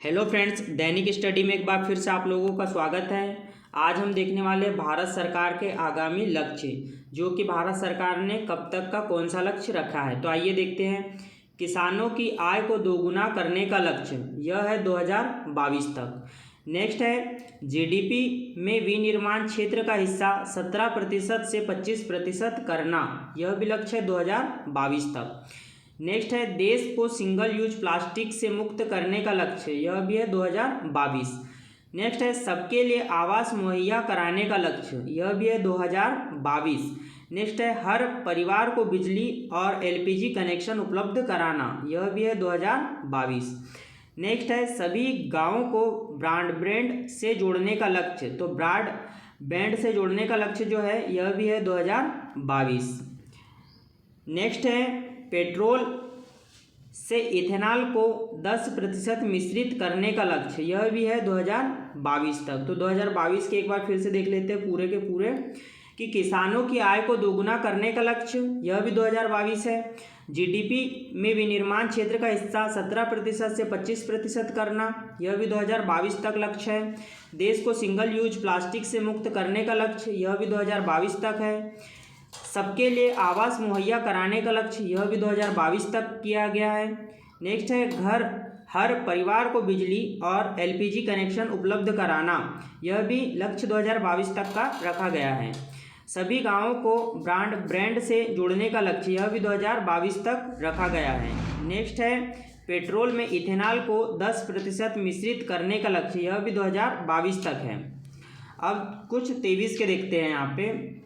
Hello friends, दैनिक study में एक बार फिर से आप लोगों का स्वागत है। आज हम देखने वाले हैं भारत सरकार के आगामी लक्ष्य, जो कि भारत सरकार ने कब तक का कौन सा लक्ष्य रखा है। तो आइए देखते हैं। किसानों की आय को दोगुना करने का लक्ष्य, यह है 2022 तक। नेक्स्ट है जीडीपी में विनिर्माण क्षेत्र का हिस्सा 17% से 25% करना, यह भी लक्ष्य है 2022 तक। नेक्स्ट है देश को सिंगल यूज प्लास्टिक से मुक्त करने का लक्ष्य, यह भी है 2022। नेक्स्ट है सबके लिए आवास मुहैया कराने का लक्ष्य, यह भी है 2022। नेक्स्ट है हर परिवार को बिजली और एलपीजी कनेक्शन उपलब्ध कराना, यह भी है 2022। नेक्स्ट है सभी गांवों को ब्रॉडबैंड से जोड़ने का लक्ष्य, तो ब्रॉडबैंड से जोड़ने का लक्ष्य जो है यह भी है 2022। नेक्स्ट है पेट्रोल से इथेनॉल को 10% मिश्रित करने का लक्ष्य, यह भी है 2022 तक। तो 2022 के एक बार फिर से देख लेते हैं पूरे के पूरे कि किसानों की आय को दोगुना करने का लक्ष्य, यह भी 2022 है। जीडीपी में विनिर्माण क्षेत्र का हिस्सा 17% से 25% करना, यह भी 2022 तक लक्ष्य है। देश को सिंगल यूज प्लास्टिक से मुक्त करने का लक्ष्य, यह भी 2022 तक है। सबके लिए आवास मुहैया कराने का लक्ष्य, यह भी 2022 तक किया गया है। नेक्स्ट है हर परिवार को बिजली और एलपीजी कनेक्शन उपलब्ध कराना, यह भी लक्ष्य 2022 तक का रखा गया है। सभी गांवों को ब्रॉडबैंड से जोड़ने का लक्ष्य, यह भी 2022 तक रखा गया है। नेक्स्ट है पेट्रोल में इथेनॉल को 10% मिश्रित करने का लक्ष्य, यह भी 2022 तक है। अब कुछ 23 के देखते हैं। यहाँ पे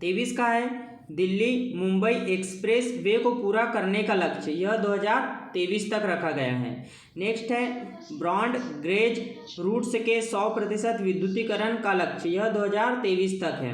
23 का है दिल्ली मुंबई एक्सप्रेस वे को पूरा करने का लक्ष्य, यह 2023 तक रखा गया है। नेक्स्ट है ब्रॉड गेज रूट्स के 100% विद्युतीकरण का लक्ष्य, यह 2023 तक है।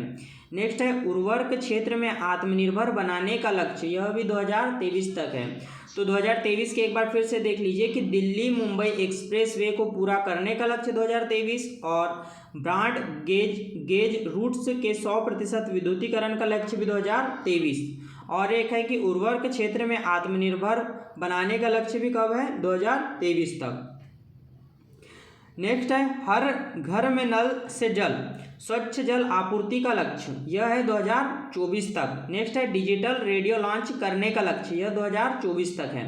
नेक्स्ट है उर्वरक क्षेत्र में आत्मनिर्भर बनाने का लक्ष्य, यह भी 2023 तक है। तो 2023 के एक बार फिर से देख लीजिए कि दिल्ली मुंबई एक्सप्रेस वे को पूरा करने का लक्ष्य 2023 और ब्रॉड गेज रूट्स के 100% विद्युतीकरण का लक्ष्य भी 2023। और एक है कि उर्वरक क्षेत्र में आत्मनिर्भर बनाने का लक्ष्य भी कब है, 2023 तक। नेक्स्ट है हर घर में नल से जल स्वच्छ जल आपूर्ति का लक्ष्य, यह है 2024 तक। नेक्स्ट है डिजिटल रेडियो लॉन्च करने का लक्ष्य, यह 2024 तक है।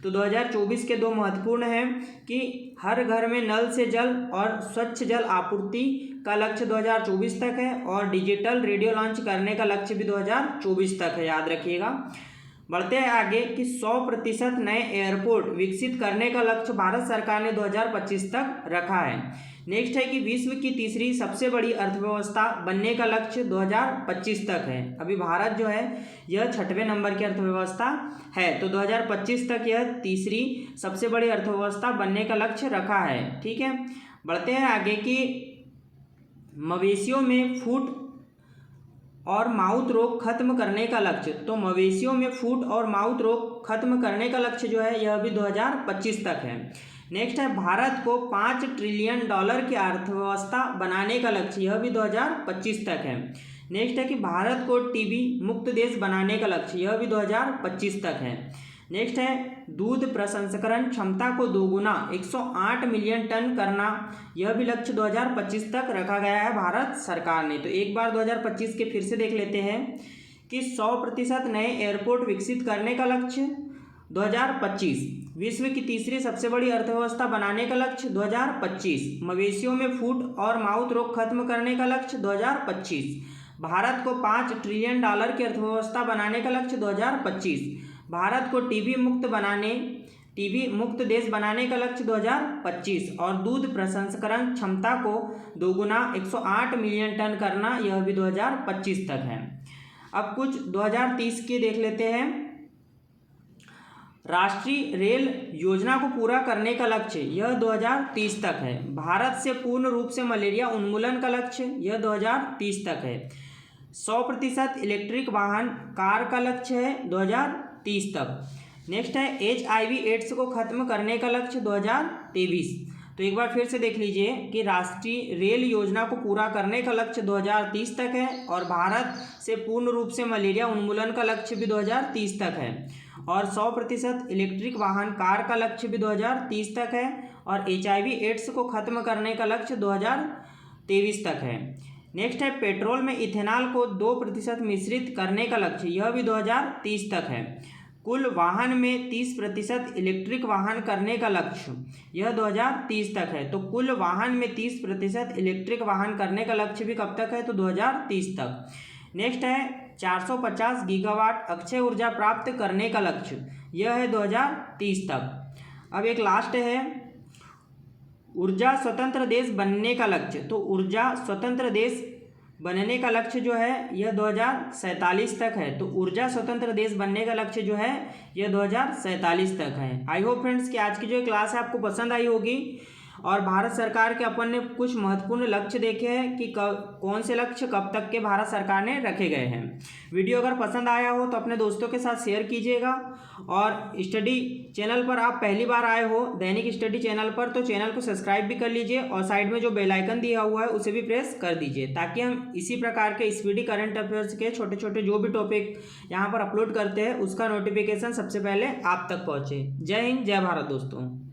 तो 2024 के दो महत्वपूर्ण हैं कि हर घर में नल से जल और स्वच्छ जल आपूर्ति का लक्ष्य 2024 तक है और डिजिटल रेडियो लॉन्च करने का लक्ष्य भी 2024 तक है, याद रखिएगा। बढ़ते हैं आगे कि 100% नए एयरपोर्ट विकसित करने का लक्ष्य भारत सरकार ने 2025 तक रखा है। नेक्स्ट है कि विश्व की तीसरी सबसे बड़ी अर्थव्यवस्था बनने का लक्ष्य 2025 तक है। अभी भारत जो है यह 6वें नंबर की अर्थव्यवस्था है, तो 2025 तक यह तीसरी सबसे बड़ी अर्थव्यवस्था बनने का लक्ष्य रखा है। ठीक है, बढ़ते हैं आगे कि मवेशियों में फुट और माउथ रोग खत्म करने का लक्ष्य, तो मवेशियों में फुट और माउथ रोग खत्म करने का लक्ष्य जो है यह भी 2025 तक है। नेक्स्ट है भारत को $5 ट्रिलियन की अर्थव्यवस्था बनाने का लक्ष्य, यह भी 2025 तक है। नेक्स्ट है कि भारत को टीबी मुक्त देश बनाने का लक्ष्य, यह भी 2025 तक है। नेक्स्ट है दूध प्रसंस्करण क्षमता को दोगुना 108 मिलियन टन करना, यह भी लक्ष्य 2025 तक रखा गया है भारत सरकार ने। तो एक बार 2025 के फिर से देख लेते हैं कि 100% नए एयरपोर्ट विकसित करने का लक्ष्य 2025, विश्व की तीसरी सबसे बड़ी अर्थव्यवस्था बनाने का लक्ष्य 2025, मवेशियों में फुट और माउथ रोग खत्म करने का लक्ष्य 2025, भारत को $5 ट्रिलियन की अर्थव्यवस्था बनाने का लक्ष्य 2025, भारत को टीबी मुक्त देश बनाने का लक्ष्य 2025 और दूध प्रसंस्करण क्षमता को दोगुना 108 मिलियन टन करना, यह भी 2025 तक है। अब कुछ 2030 के देख लेते हैं। राष्ट्रीय रेल योजना को पूरा करने का लक्ष्य, यह 2030 तक है। भारत से पूर्ण रूप से मलेरिया उन्मूलन का लक्ष्य, यह 2030 तक है। 100% इलेक्ट्रिक वाहन कार का लक्ष्य है 2030 तक। नेक्स्ट है HIV एड्स को खत्म करने का लक्ष्य 2023। तो एक बार फिर से देख लीजिए कि राष्ट्रीय रेल योजना को पूरा करने का लक्ष्य 2030 तक है और भारत से पूर्ण रूप से मलेरिया उन्मूलन का लक्ष्य भी 2030 तक है। और 100% इलेक्ट्रिक वाहन कार का लक्ष्य भी 2030 तक है। और HIV एड्स को खत्म करने का लक्ष्य 2023 तक है। नेक्स्ट है पेट्रोल में इथेनॉल को 2% मिश्रित करने का लक्ष्य, यह भी 2030 तक है। कुल वाहन में 30% इलेक्ट्रिक वाहन करने का लक्ष्य, यह 2030 तक है। तो कुल वाहन में 30% इलेक्ट्रिक वाहन करने का लक्ष्य भी कब तक है, तो 2030 तक। नेक्स्ट है 450 गीगावाट अक्षय ऊर्जा प्राप्त करने का लक्ष्य, यह है 2030 तक। अब एक लास्ट है ऊर्जा स्वतंत्र देश बनने का लक्ष्य। तो ऊर्जा स्वतंत्र देश बनने का लक्ष्य जो है यह 2047 तक है। तो ऊर्जा स्वतंत्र देश बनने का लक्ष्य जो है यह 2047 तक है। आई होप फ्रेंड्स कि आज की जो क्लास है आपको पसंद आई होगी और भारत सरकार के अपन ने कुछ महत्वपूर्ण लक्ष्य देखे हैं कि कौन से लक्ष्य कब तक के भारत सरकार ने रखे गए हैं। वीडियो अगर पसंद आया हो तो अपने दोस्तों के साथ शेयर कीजिएगा और स्टडी चैनल पर आप पहली बार आए हो दैनिक स्टडी चैनल पर तो चैनल को सब्सक्राइब भी कर लीजिए और साइड में जो बेल आइकन दिया हुआ है उसे भी प्रेस कर दीजिए ताकि हम इसी प्रकार के स्पीडी करंट अफेयर्स के छोटे छोटे जो भी टॉपिक यहाँ पर अपलोड करते हैं उसका नोटिफिकेशन सबसे पहले आप तक पहुँचे। जय हिंद, जय भारत दोस्तों।